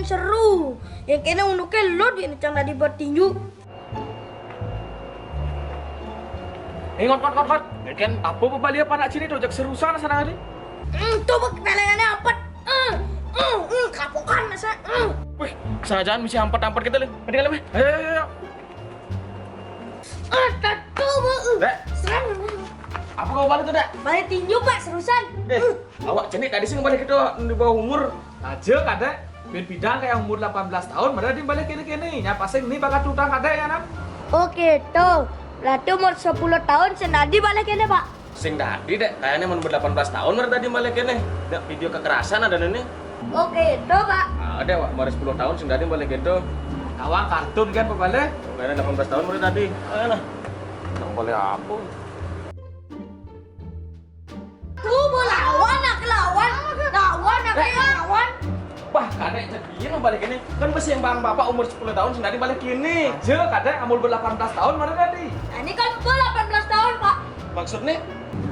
kan seru. Yang kena unduke lot ini cang tadi buat tinju. Ngot. Kan apa pembali apa nak sini dojak seru sana kali. Tuh pelengannya ampet. Kapokan masa. Wih, kerajaan mesti ampet kita le. Mending le. Ayo. Tuh, Dek, serang. apa kau balik tuh, Dek? Balik tinju Pak, serusan. Awak cenik tadi sih balik itu di bawah umur aja kadek. Bidang kayak umur 18 tahun, padahal dia balik kini. Nya pasing nih bakat utang kadek ya, Nak. Oke, tuh. Berarti umur 10 tahun senadi balik ini, Pak. Sing tadi, Dek. Kayaknya umur 18 tahun baru tadi balik kini. Dek, video kekerasan ada nih. Oke, tuh, Pak. Ada, Wak. Baru 10 tahun sing tadi balik itu. Awang kartun kan pebale? Kayaknya 18 tahun baru tadi. Ayo lah. Nang boleh apa? Tuh, mau lawan. Wah, kadek jadinya balik ini. Kan masih yang bang bapak umur 10 tahun sendiri balik ini. Aja kadek umur 18 tahun mana tadi? Nah, ini kan gue 18 tahun, Pak. Maksudnya?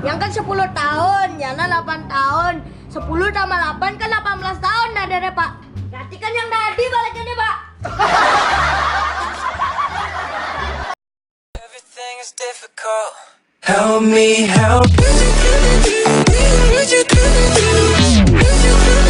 Yang kan 10 tahun, Yana 8 tahun. 10 tambah 8 kan 18 tahun nah deh, Pak. Berarti kan yang tadi balik ini, Pak. Everything is difficult. Help me help.